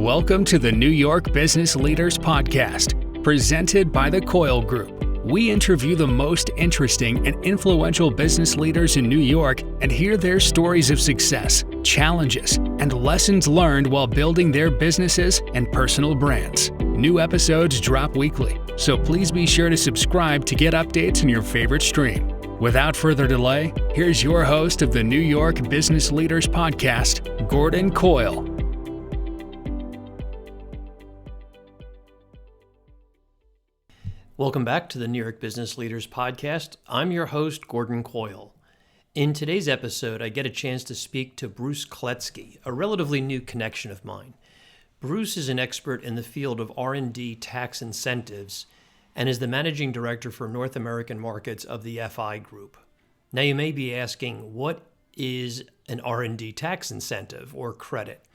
Welcome to the New York Business Leaders Podcast, presented by the Coyle Group. We interview the most interesting and influential business leaders in New York and hear their stories of success, challenges, and lessons learned while building their businesses and personal brands. New episodes drop weekly, so please be sure to subscribe to get updates in your favorite stream. Without further delay, here's your host of the New York Business Leaders Podcast, Gordon Coyle. Welcome back to the New York Business Leaders Podcast. I'm your host, Gordon Coyle. In today's episode, I get a chance to speak to Bruce Kletsky, a relatively new connection of mine. Bruce is an expert in the field of R&D tax incentives and is the managing director for North American markets of the FI Group. Now, you may be asking, what is an R&D tax incentive or credit?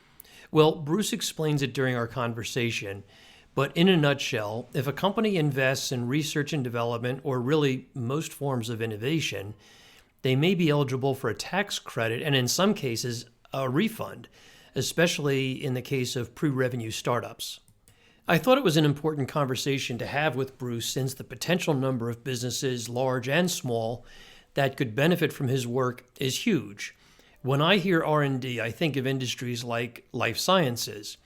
Well, Bruce explains it during our conversation. But in a nutshell, if a company invests in research and development, or really most forms of innovation, they may be eligible for a tax credit and in some cases a refund, especially in the case of pre-revenue startups. I thought it was an important conversation to have with Bruce since the potential number of businesses, large and small, that could benefit from his work is huge. When I hear R&D, I think of industries like life sciences.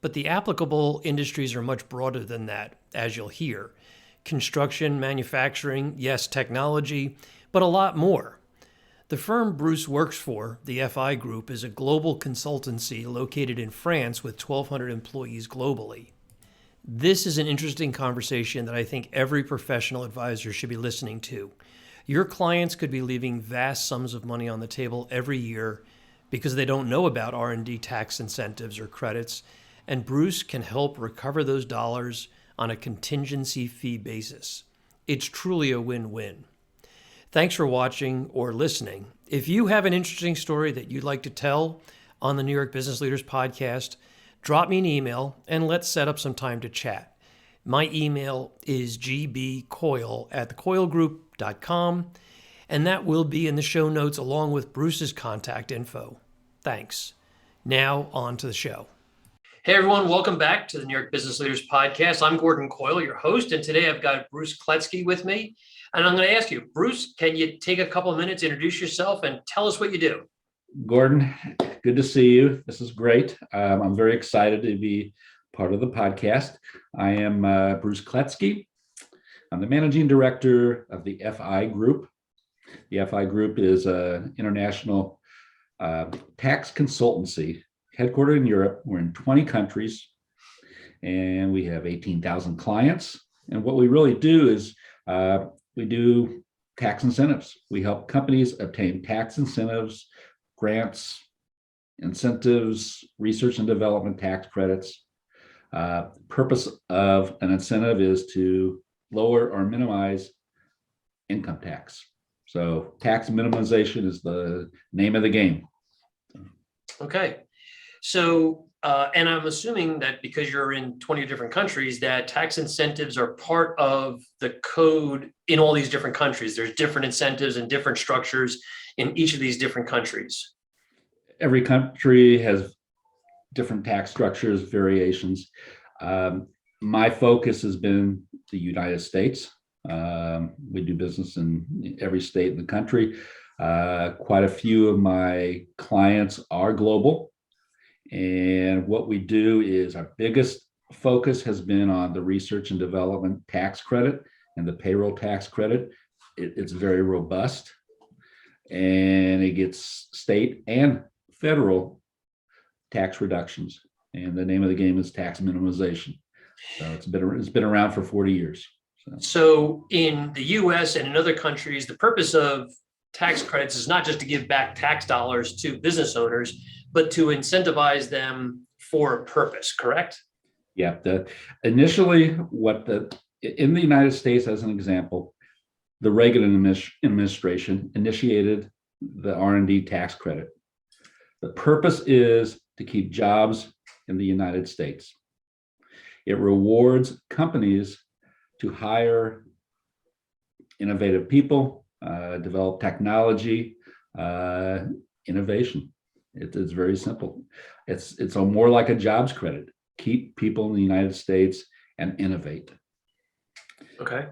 But the applicable industries are much broader than that, as you'll hear. Construction, manufacturing, yes, technology, but a lot more. The firm Bruce works for, the FI Group, is a global consultancy located in France with 1,200 employees globally. This is an interesting conversation that I think every professional advisor should be listening to. Your clients could be leaving vast sums of money on the table every year because they don't know about R&D tax incentives or credits, and Bruce can help recover those dollars on a contingency fee basis. It's truly a win-win. Thanks for watching or listening. If you have an interesting story that you'd like to tell on the New York Business Leaders Podcast, drop me an email and let's set up some time to chat. My email is gbcoyle@thecoylegroup.com, and that will be in the show notes along with Bruce's contact info. Thanks. Now on to the show. Hey everyone, welcome back to the New York Business Leaders Podcast. I'm Gordon Coyle, your host, and today I've got Bruce Kletsky with me. And I'm going to ask you, Bruce, can you take a couple of minutes, introduce yourself, and tell us what you do? Gordon, good to see you. This is great. I'm very excited to be part of the podcast. I am Bruce Kletsky. I'm the managing director of the FI Group. The FI Group is an international tax consultancy headquartered in Europe. We're in 20 countries, and we have 18,000 clients. And what we really do is we do tax incentives. We help companies obtain tax incentives, grants, incentives, research and development tax credits. Purpose of an incentive is to lower or minimize income tax. So tax minimization is the name of the game. Okay. So, and I'm assuming that because you're in 20 different countries, that tax incentives are part of the code in all these different countries. There's different incentives and different structures in each of these different countries. Every country has different tax structures, variations. My focus has been the United States. We do business in every state in the country. Quite a few of my clients are global. And what we do is our biggest focus has been on the research and development tax credit and the payroll tax credit. It's very robust, and it gets state and federal tax reductions. And the name of the game is tax minimization. So it's been around for 40 years. So in the US and in other countries, the purpose of tax credits is not just to give back tax dollars to business owners, but to incentivize them for a purpose, correct? Yeah. Initially, in the United States, as an example, the Reagan administration initiated the R&D tax credit. The purpose is to keep jobs in the United States. It rewards companies to hire innovative people, develop technology, innovation. It's very simple. It's more like a jobs credit. keep people in the United States, and innovate. Okay.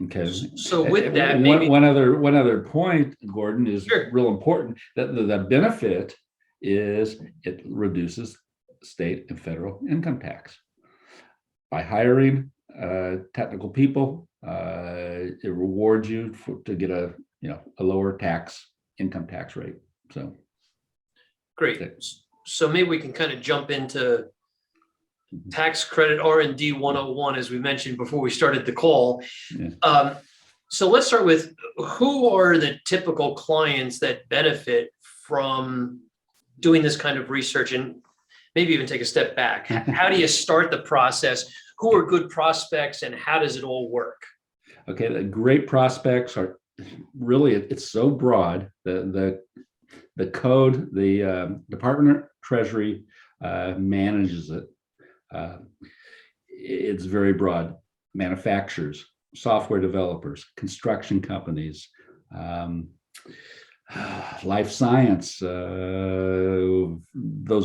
Okay. So with that, one, maybe one other point, Gordon, is Sure. real important. That the benefit is it reduces state and federal income tax by hiring technical people. It rewards you to get a lower income tax rate. So great. So maybe we can kind of jump into tax credit R&D 101, as we mentioned before we started the call. Yeah. So let's start with, who are the typical clients that benefit from doing this kind of research, and maybe even take a step back? How do you start the process? Who are good prospects, and how does it all work? Okay, the great prospects are really, it's so broad. The code, the Department of Treasury manages it. It's very broad. Manufacturers, software developers, construction companies, life science, those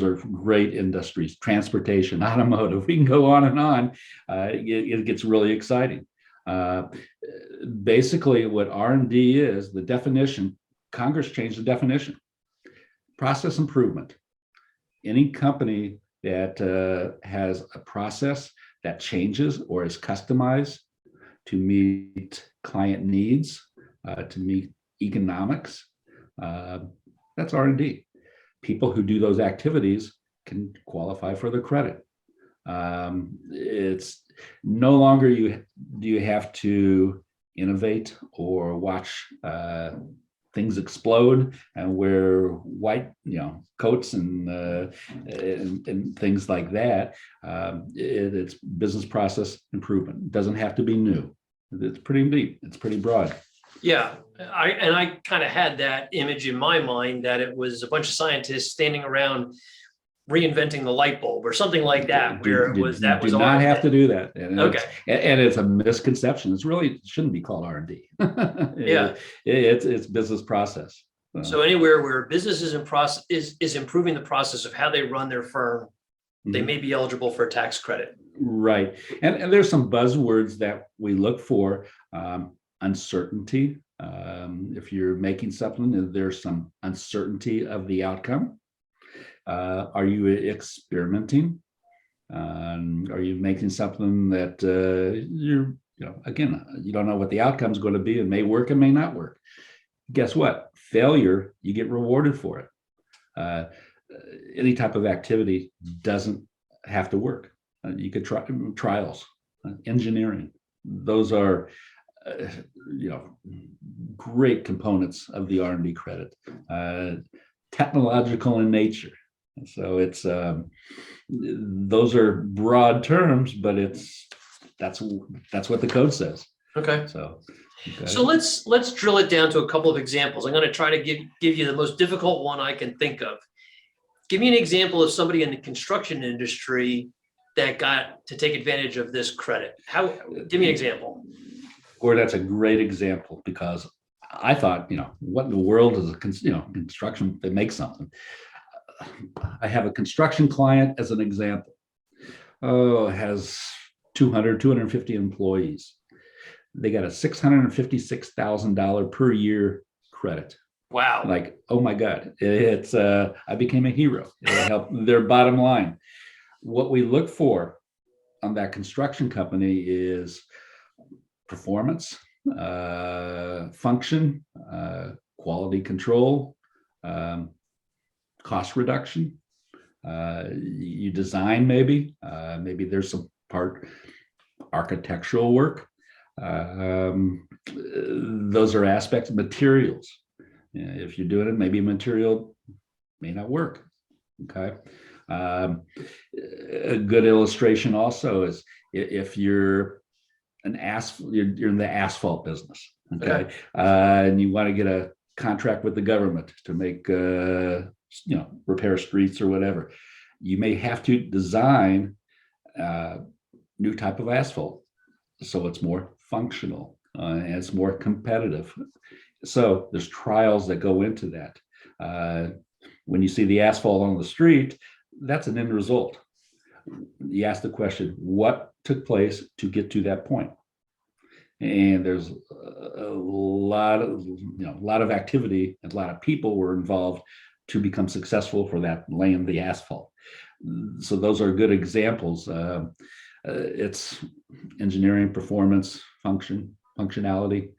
are great industries, transportation, automotive, we can go on and on. It gets really exciting. Basically, what R&D is, the definition, Congress changed the definition. Process improvement. Any company that has a process that changes or is customized to meet client needs, to meet economics, that's R&D. People who do those activities can qualify for the credit. It's no longer do you have to innovate or watch things explode and wear white, coats and things like that. It's business process improvement. It doesn't have to be new. It's pretty deep. It's pretty broad. Yeah, I kind of had that image in my mind, that it was a bunch of scientists standing around reinventing the light bulb or something like that, where it was that was do not have to do that. And okay. It's a misconception. It shouldn't be called R&D. Yeah, it's business process. So anywhere where business is improving the process of how they run their firm, they may be eligible for a tax credit. Right. And there's some buzzwords that we look for. Uncertainty. If you're making something, there's some uncertainty of the outcome. Are you experimenting? Are you making something that you don't know what the outcome is going to be? It may work, it may not work. Guess what? Failure, you get rewarded for it. Any type of activity doesn't have to work. You could try trials, engineering. Those are great components of the R&D credit. Technological in nature. So it's those are broad terms, but that's what the code says. Okay. So let's drill it down to a couple of examples. I'm going to try to give you the most difficult one I can think of. Give me an example of somebody in the construction industry that got to take advantage of this credit. Give me an example. Or that's a great example, because I thought, what in the world is construction that makes something? I have a construction client as an example. Has 250 employees. They got a $656,000 per year credit. Wow. Like, oh my God, it's I became a hero. It helped their bottom line. What we look for on that construction company is performance, function, quality control, cost reduction. You design maybe there's some part architectural work. Those are aspects. Materials. If you're doing it, maybe material may not work. Okay. A good illustration also is if you're you're in the asphalt business, okay, and you want to get a contract with the government to make repair streets or whatever, you may have to design new type of asphalt so it's more functional and it's more competitive. So there's trials that go into that. When you see the asphalt on the street, that's an end result. you ask the question, what took place to get to that point? And there's a lot of activity, a lot of people were involved to become successful for that laying the asphalt. So those are good examples. It's engineering, performance, functionality.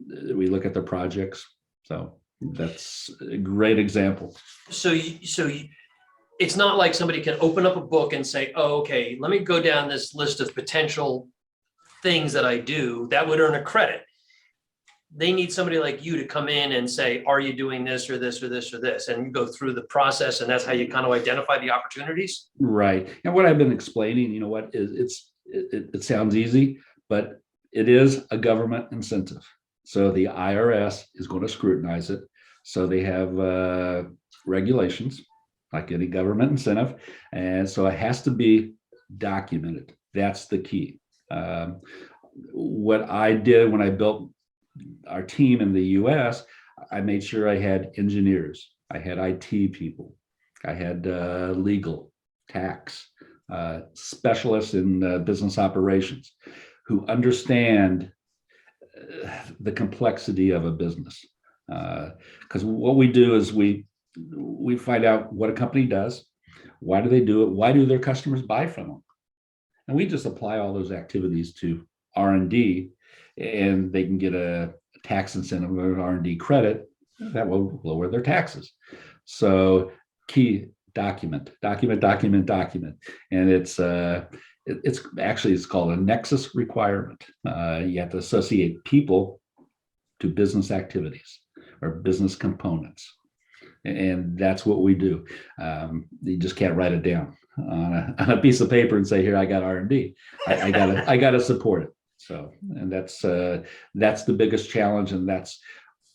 We look at the projects. So that's a great example. So it's not like somebody can open up a book and say, oh, okay, let me go down this list of potential things that I do that would earn a credit. They need somebody like you to come in and say, are you doing this or this or this or this? And you go through the process, and that's how you kind of identify the opportunities. Right. And what I've been explaining, you know what, is it sounds easy, but it is a government incentive. So the IRS is going to scrutinize it. So they have regulations like any government incentive. And so it has to be documented. That's the key. What I did when I built our team in the US, I made sure I had engineers, I had IT people, I had legal, tax, specialists in business operations who understand the complexity of a business. Because what we do is we find out what a company does, why do they do it, why do their customers buy from them, and we just apply all those activities to R&D, and they can get a tax incentive or an R&D credit that will lower their taxes. So key document, and it's actually it's called a nexus requirement. You have to associate people to business activities or business components, and that's what we do. You just can't write it down on a piece of paper and say, here, I got R&D. I gotta support it. So, and that's the biggest challenge, and that's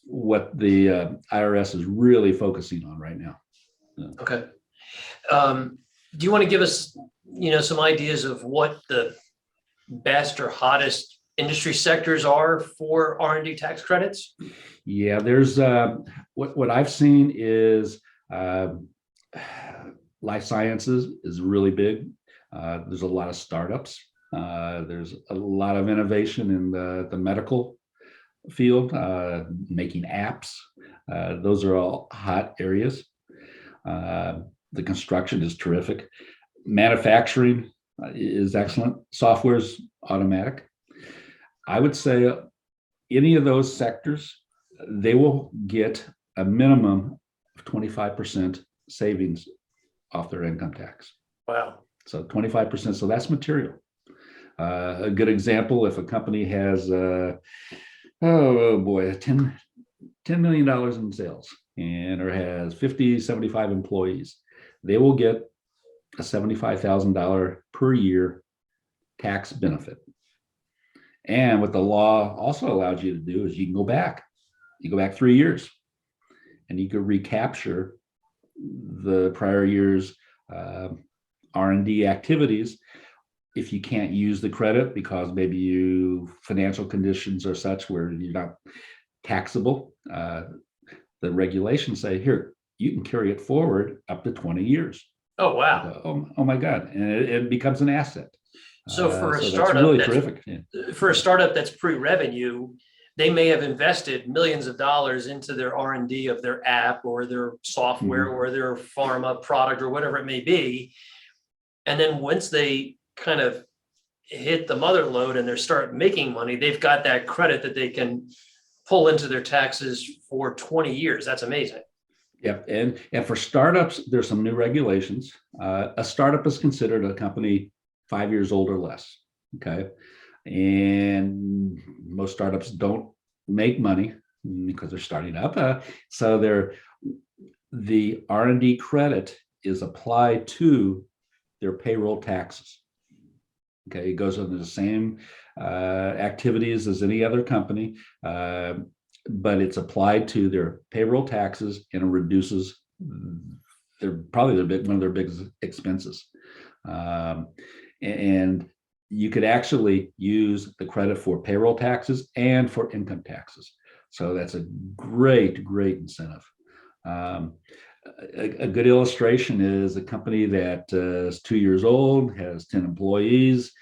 what the IRS is really focusing on right now. Okay. Do you want to give us, some ideas of what the best or hottest industry sectors are for R&D tax credits? Yeah, there's what I've seen is life sciences is really big. There's a lot of startups. There's a lot of innovation in the medical field, making apps. Those are all hot areas. The construction is terrific. Manufacturing is excellent. Software is automatic. I would say any of those sectors, they will get a minimum of 25% savings off their income tax. Wow. So 25%. So that's material. A good example, if a company has, $10 million in sales or has 50, 75 employees, they will get a $75,000 per year tax benefit. And what the law also allows you to do is you can go back. You go back 3 years and you can recapture the prior year's R&D activities. If you can't use the credit because maybe financial conditions are such where you're not taxable, the regulations say, here, you can carry it forward up to 20 years. Oh, wow. Oh my God. And it becomes an asset. So for a so startup, that's really terrific. Yeah. For a startup that's pre-revenue, they may have invested millions of dollars into their R&D of their app or their software or their pharma product or whatever it may be. And then once they kind of hit the mother load and they start making money, they've got that credit that they can pull into their taxes for 20 years. That's amazing. Yep. And for startups, there's some new regulations. A startup is considered a company 5 years old or less. Okay. And most startups don't make money because they're starting up. So the R&D credit is applied to their payroll taxes. Okay, it goes into the same activities as any other company, but it's applied to their payroll taxes and it reduces one of their biggest expenses. And you could actually use the credit for payroll taxes and for income taxes. So that's a great incentive. a good illustration is a company that is 2 years old, has 10 employees.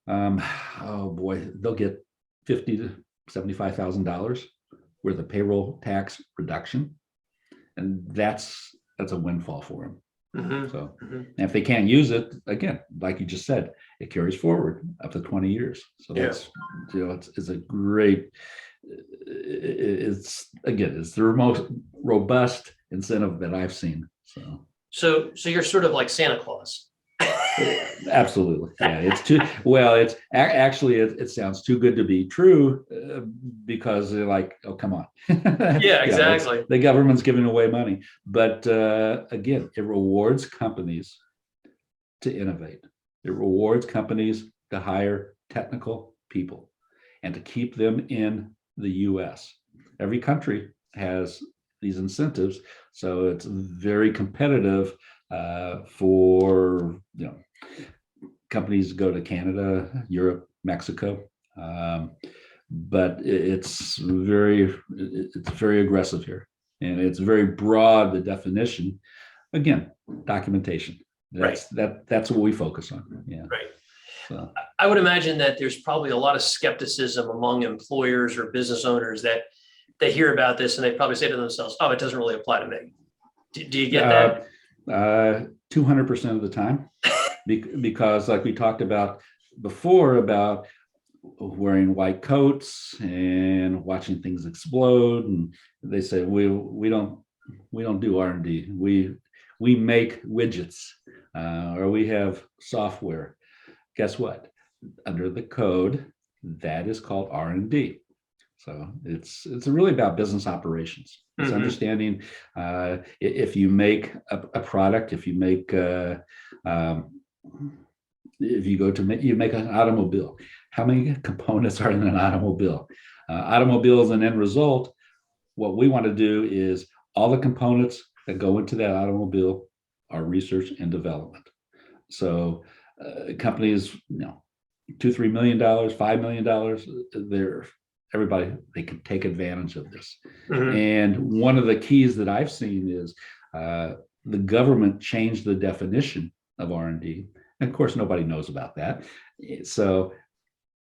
Oh boy, they'll get $50,000 to $75,000 worth of payroll tax reduction, and that's a windfall for them. Mm-hmm. So, Mm-hmm. and if they can't use it, again, like you just said, it carries forward up to 20 years. So that's, it's a great, it's the most robust incentive that I've seen. So you're sort of like Santa Claus. Absolutely. Yeah, it's too well. It's actually it sounds too good to be true because they're like, oh, come on. Yeah, exactly. The government's giving away money, but again, it rewards companies to innovate. It rewards companies to hire technical people and to keep them in the U.S. Every country has these incentives, so it's very competitive for companies to go to Canada, Europe, Mexico, but it's very aggressive here, and it's very broad. The definition, again, documentation. That's what we focus on. Yeah. Right. So I would imagine that there's probably a lot of skepticism among employers or business owners that they hear about this and they probably say to themselves, "Oh, it doesn't really apply to me." Do you get that? 200% of the time, because like we talked about before about wearing white coats and watching things explode, and they say we don't do R&D. We make widgets or we have software. Guess what? Under the code, that is called R&D. So it's really about business operations. It's understanding if you make a product, if you make you make an automobile, how many components are in an automobile? Automobile is an end result. What we want to do is all the components that go into that automobile are research and development. So companies, $2-3 million, $5 million, they can take advantage of this. And one of the keys that I've seen is the government changed the definition of R&D. And of course, nobody knows about that. So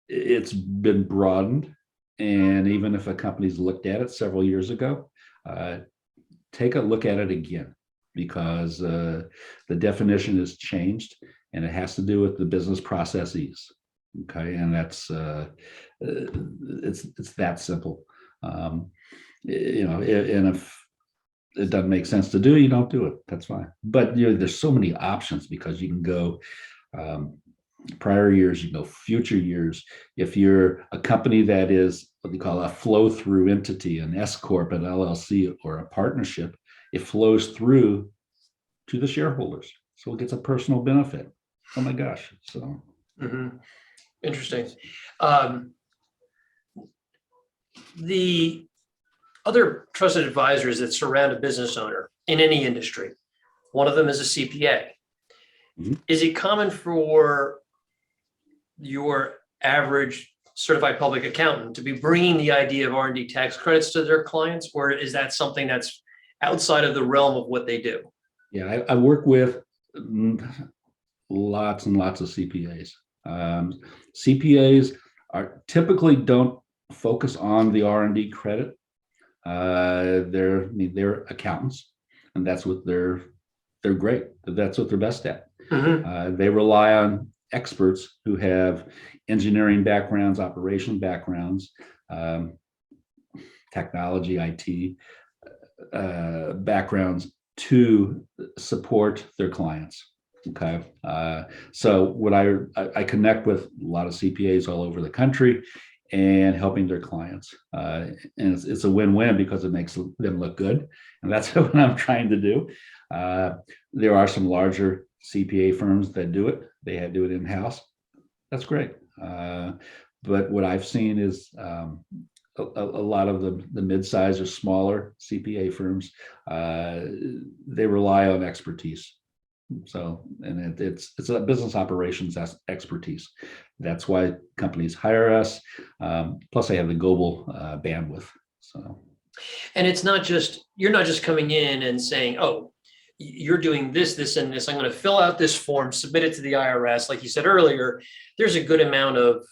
it's been broadened. And even if a company's looked at it several years ago, take a look at it again, because the definition has changed and it has to do with the business processes. Okay, and that's it's that simple. And if it doesn't make sense to do, you don't do it. That's fine. But there's so many options, because you can go prior years, you can go future years. If you're a company that is what they call a flow-through entity, an S corp, an LLC, or a partnership, it flows through to the shareholders, so it gets a personal benefit. Oh my gosh! So. Interesting. The other trusted advisors that surround a business owner in any industry, one of them is a CPA. Is it common for your average certified public accountant to be bringing the idea of R&D tax credits to their clients, or is that something that's outside of the realm of what they do? Yeah, I work with lots and lots of CPAs. CPAs typically don't focus on the R&D credit. They're accountants, and that's what they're great. That's what they're best at. They rely on experts who have engineering backgrounds, operation backgrounds, technology, IT backgrounds to support their clients. Okay. So what I connect with a lot of CPAs all over the country and helping their clients. And it's a win-win, because it makes them look good. And that's what I'm trying to do. There are some larger CPA firms that do it. They do it in-house. That's great. But what I've seen is a lot of the mid-size or smaller CPA firms, they rely on expertise. So, and it's a business operations expertise. That's why companies hire us. Plus, they have the global bandwidth. So, and it's not just, you're not just coming in and saying, "Oh, you're doing this, this, and this. I'm going to fill out this form, submit it to the IRS. Like you said earlier, there's a good amount of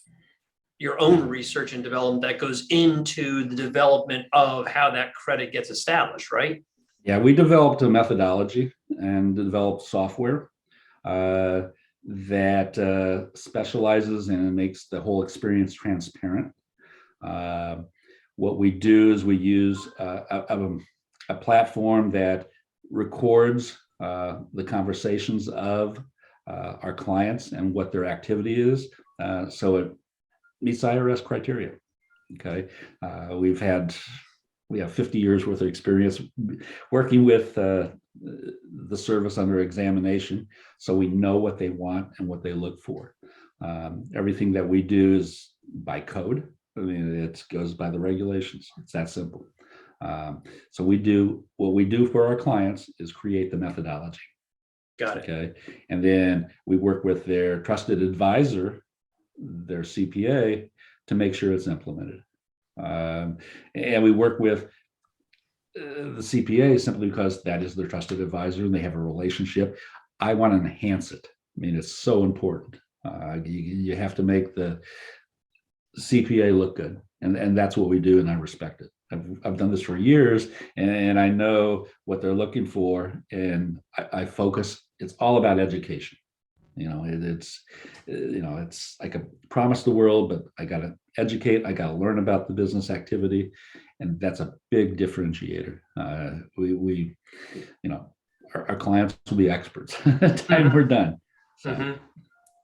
your own research and development that goes into the development of how that credit gets established, right? Yeah, we developed a methodology and developed software that specializes and makes the whole experience transparent. What we do is we use a platform that records the conversations of our clients and what their activity is, so it meets IRS criteria. Okay, we have 50 years worth of experience working with the service under examination, so we know what they want and what they look for. Everything that we do is by code. I mean, it goes by the regulations. It's that simple. So what we do for our clients is create the methodology. Got it. Okay, and then we work with their trusted advisor, their CPA, to make sure it's implemented. And we work with the CPA simply because that is their trusted advisor and they have a relationship. I want to enhance it. I mean, it's so important. You have to make the CPA look good, and that's what we do, and I respect it. I've done this for years, and I know what they're looking for, and I focus. It's all about education. It's I could promise the world, but I got to educate. I got to learn about the business activity, and that's a big differentiator. Our clients will be experts by the time we're done. So. Mm-hmm.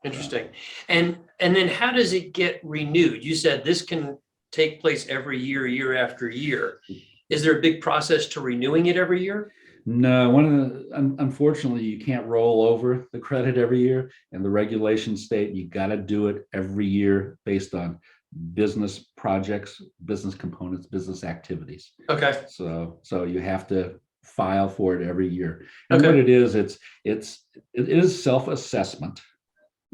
Interesting. And then how does it get renewed? You said this can take place every year, year after year. Is there a big process to renewing it every year? No, unfortunately, you can't roll over the credit every year, and the regulations state you got to do it every year based on business projects, business components, business activities. Okay. So you have to file for it every year. And Okay. what it is self-assessment.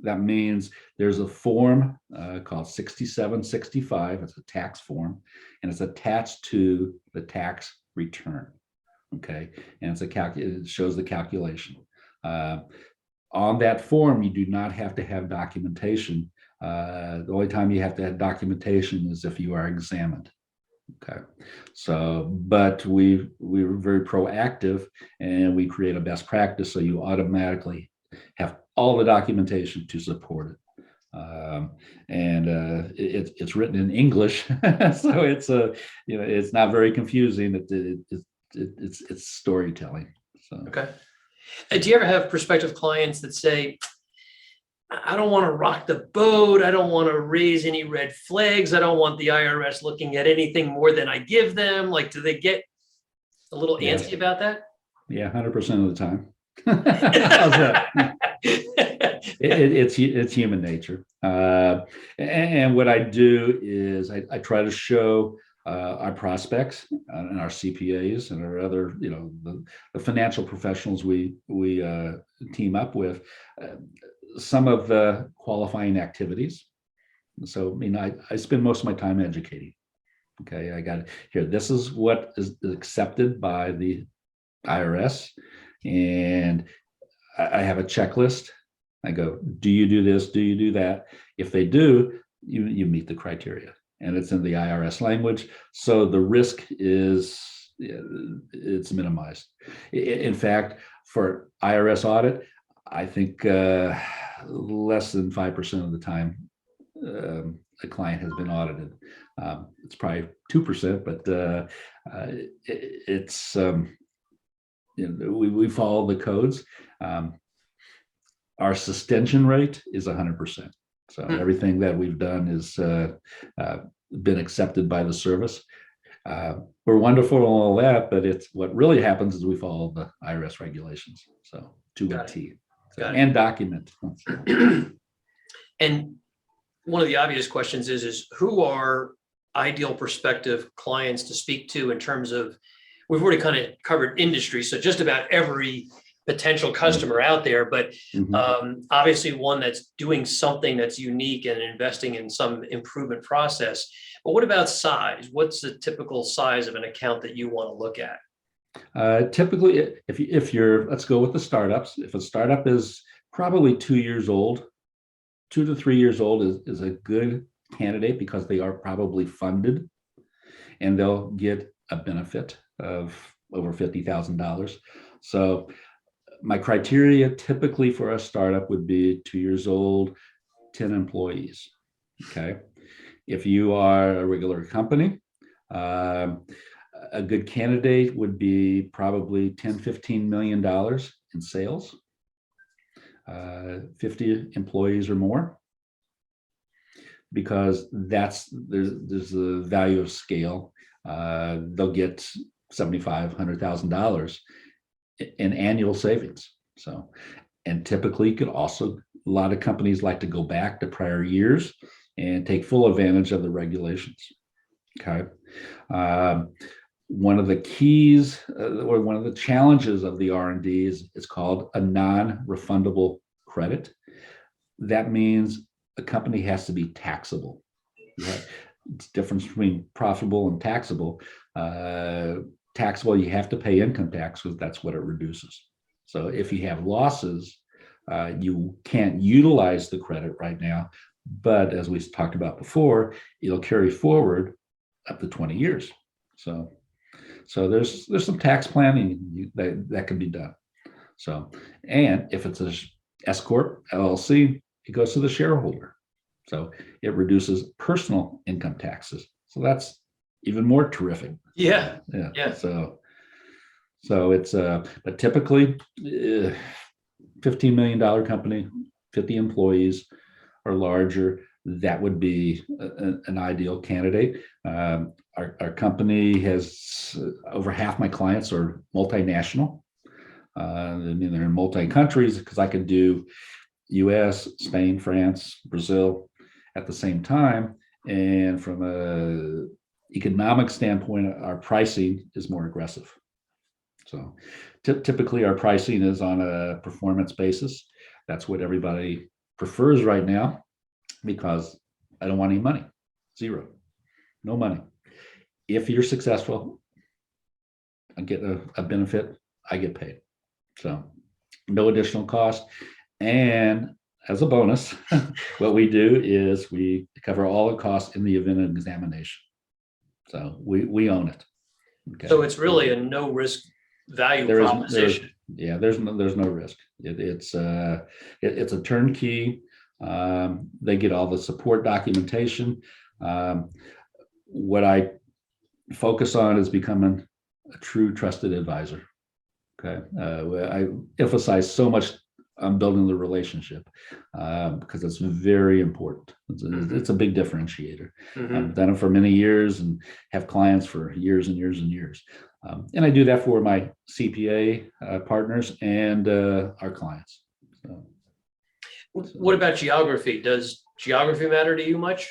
That means there's a form called 6765. It's a tax form, and it's attached to the tax return. Okay, and it shows the calculation. On that form, you do not have to have documentation. The only time you have to have documentation is if you are examined. Okay, but we were very proactive, and we create a best practice, so you automatically have all the documentation to support it. It's written in English, so it's not very confusing. It's storytelling. So. Okay. Do you ever have prospective clients that say, I don't want to rock the boat. I don't want to raise any red flags. I don't want the IRS looking at anything more than I give them. Like, do they get a little antsy about that? Yeah, 100% of the time. How's that? It's human nature. And what I do is I try to show our prospects and our CPAs and our other, the financial professionals we team up with, some of the qualifying activities. So, I spend most of my time educating. Okay, I got it here. This is what is accepted by the IRS, and I have a checklist. I go, do you do this? Do you do that? If they do, you meet the criteria, and it's in the IRS language. So the risk it's minimized. In fact, for IRS audit, I think less than 5% of the time a client has been audited. It's probably 2%, but it's we follow the codes. Our sustention rate is 100%. So everything that we've done is been accepted by the service. We're wonderful and all that, but it's what really happens is we follow the IRS regulations. So to a T. And document. And one of the obvious questions is who are ideal prospective clients to speak to in terms of, we've already kind of covered industry, so just about every potential customer out there, but obviously one that's doing something that's unique and investing in some improvement process. But what about size? What's the typical size of an account that you want to look at? Typically, if you're, let's go with the startups. If a startup is probably 2 years old, 2 to 3 years old is a good candidate because they are probably funded and they'll get a benefit of over $50,000. So my criteria typically for a startup would be 2 years old, 10 employees. Okay. If you are a regular company, um, a good candidate would be probably 10, $15 million in sales, 50 employees or more, because there's the value of scale. They'll get $7,500,000 in annual savings. So, and typically, you could also, a lot of companies like to go back to prior years and take full advantage of the regulations. Okay. One of the keys or one of the challenges of the R&D is it's called a non-refundable credit. That means a company has to be taxable. Right? It's difference between profitable and taxable. Taxable, you have to pay income tax because that's what it reduces. So if you have losses, you can't utilize the credit right now, but as we talked about before, it'll carry forward up to 20 years. So there's some tax planning that can be done. So, and if it's a S corp LLC, it goes to the shareholder. So it reduces personal income taxes. So that's even more terrific. Yeah. So it's but typically $15 million company, 50 employees or larger, that would be an ideal candidate. Our company has over half my clients are multinational. I mean, they're in multi countries because I could do US, Spain, France, Brazil at the same time. And from a economic standpoint, our pricing is more aggressive. So typically our pricing is on a performance basis. That's what everybody prefers right now because I don't want any money. Zero. No money. If you're successful, I get a benefit, I get paid. So no additional cost. And as a bonus, what we do is we cover all the costs in the event of examination. So we own it. Okay. So it's really a no risk value proposition. There's no risk. It's a turnkey. They get all the support documentation. What I focus on is becoming a true trusted advisor. Okay, I emphasize so much on building the relationship because it's very important. It's a big differentiator. I've done it for many years and have clients for years and years and years. And I do that for my CPA partners and our clients. So. What about geography? Does geography matter to you much?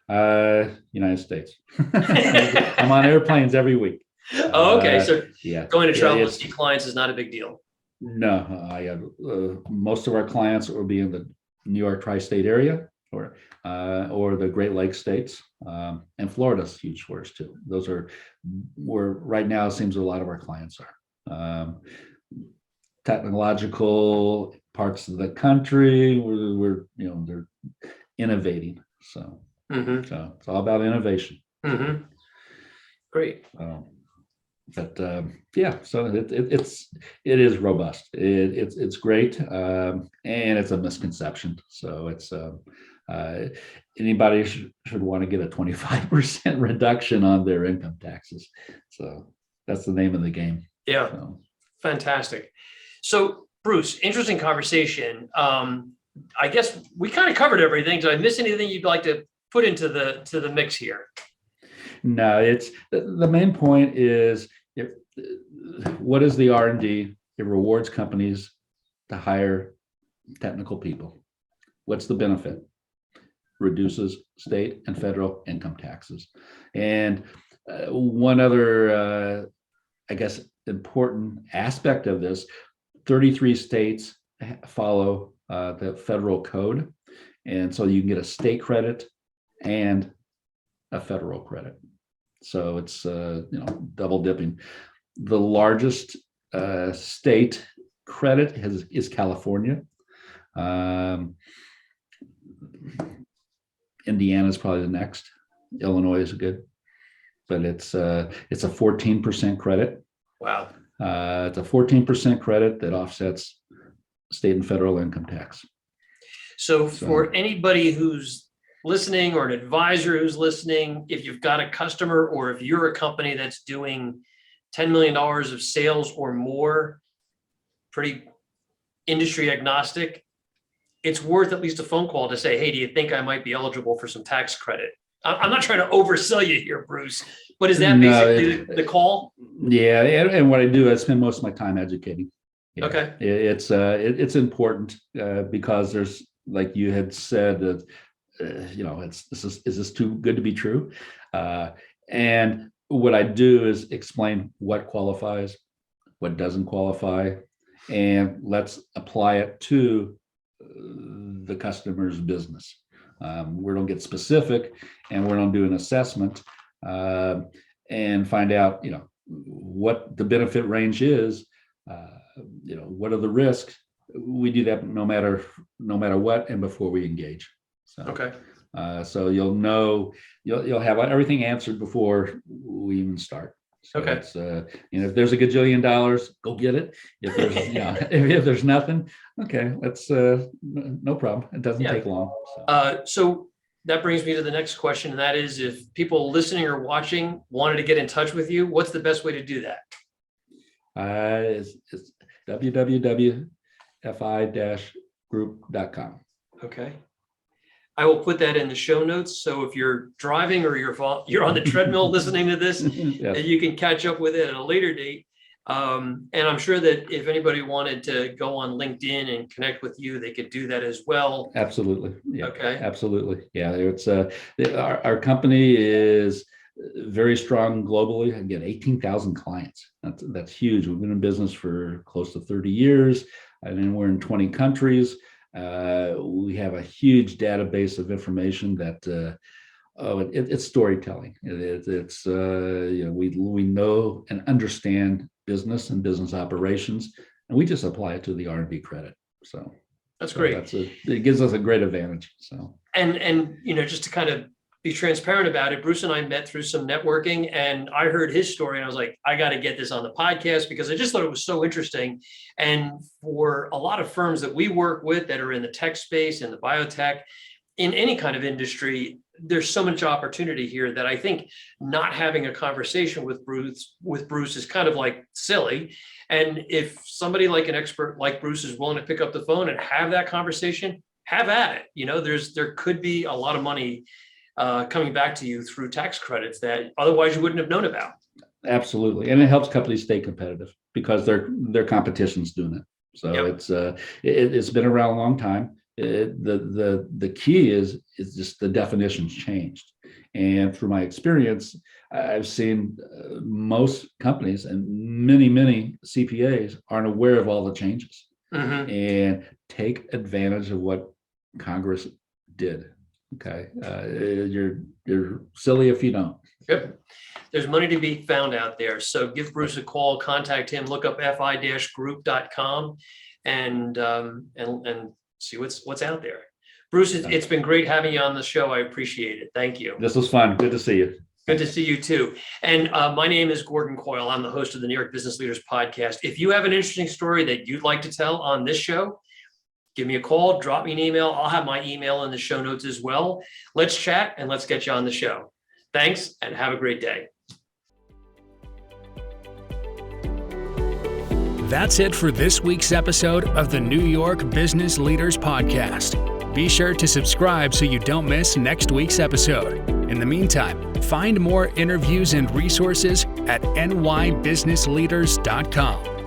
United States. I'm on airplanes every week. Oh, okay. So going to travel to see clients is not a big deal. No, I have most of our clients will be in the New York tri-state area or the Great Lakes states, and Florida's huge for us too. Those are where right now it seems a lot of our clients are. Technological parts of the country, we're they're innovating. So it's all about innovation. Great. But so it is robust. It's great, and it's a misconception. So it's anybody should want to get a 25% reduction on their income taxes. So that's the name of the game. Yeah, fantastic. So Bruce, interesting conversation. I guess we kind of covered everything. Did I miss anything you'd like to put into the mix here? No, it's the main point is what is the R&D? It rewards companies to hire technical people. What's the benefit? Reduces state and federal income taxes. And one other, I guess, important aspect of this, 33 states follow the federal code. And so you can get a state credit and a federal credit. So it's double dipping. The largest state credit is California. Indiana is probably the next. Illinois is good, but it's a 14% credit. Wow. It's a 14% credit that offsets state and federal income tax. So for anybody who's listening or an advisor who's listening, if you've got a customer or if you're a company that's doing $10 million of sales or more, pretty industry agnostic, it's worth at least a phone call to say, hey, do you think I might be eligible for some tax credit? I'm not trying to oversell you here, Bruce, but is that basically the call? Yeah, and what I do, I spend most of my time educating. Yeah. Okay. It's important because there's, like you had said, is this too good to be true? And what I do is explain what qualifies, what doesn't qualify, and let's apply it to the customer's business. We don't get specific, and we don't do an assessment and find out, what the benefit range is. What are the risks? We do that no matter what, and before we engage. So, okay. So you'll know, you'll have everything answered before we even start. So okay. It's, if there's a gajillion dollars, go get it. If there's, if there's nothing, okay, let's, no problem. It doesn't take long. So that brings me to the next question. And that is, if people listening or watching wanted to get in touch with you, what's the best way to do that? It's www.fi-group.com. Okay. I will put that in the show notes. So if you're driving or you're on the treadmill listening to this, yes, you can catch up with it at a later date. And I'm sure that if anybody wanted to go on LinkedIn and connect with you, they could do that as well. Absolutely. Yeah. Okay. Absolutely. Yeah. It's our company is very strong globally. Again, 18,000 clients. That's huge. We've been in business for close to 30 years. I mean, we're in 20 countries. We have a huge database of information that it's storytelling. It's we know and understand business and business operations, and we just apply it to the R&D credit. So that's great. It gives us a great advantage. So and just to kind of be transparent about it, Bruce and I met through some networking, and I heard his story and I was like, I got to get this on the podcast because I just thought it was so interesting. And for a lot of firms that we work with that are in the tech space, in the biotech, in any kind of industry, there's so much opportunity here that I think not having a conversation with Bruce is kind of like silly. And if somebody like an expert like Bruce is willing to pick up the phone and have that conversation, have at it. There could be a lot of money coming back to you through tax credits that otherwise you wouldn't have known about. Absolutely. And it helps companies stay competitive because their competition's doing it. So yep. It's been around a long time. The key is just the definitions changed. And through my experience, I've seen most companies and many CPAs aren't aware of all the changes and take advantage of what Congress did. Okay. You're silly if you don't. Good. There's money to be found out there. So give Bruce a call, contact him, look up fi-group.com and see what's out there. Bruce, it's been great having you on the show. I appreciate it. Thank you. This was fun. Good to see you. Good to see you too. And my name is Gordon Coyle. I'm the host of the New York Business Leaders Podcast. If you have an interesting story that you'd like to tell on this show, give me a call, drop me an email. I'll have my email in the show notes as well. Let's chat and let's get you on the show. Thanks and have a great day. That's it for this week's episode of the New York Business Leaders Podcast. Be sure to subscribe so you don't miss next week's episode. In the meantime, find more interviews and resources at nybusinessleaders.com.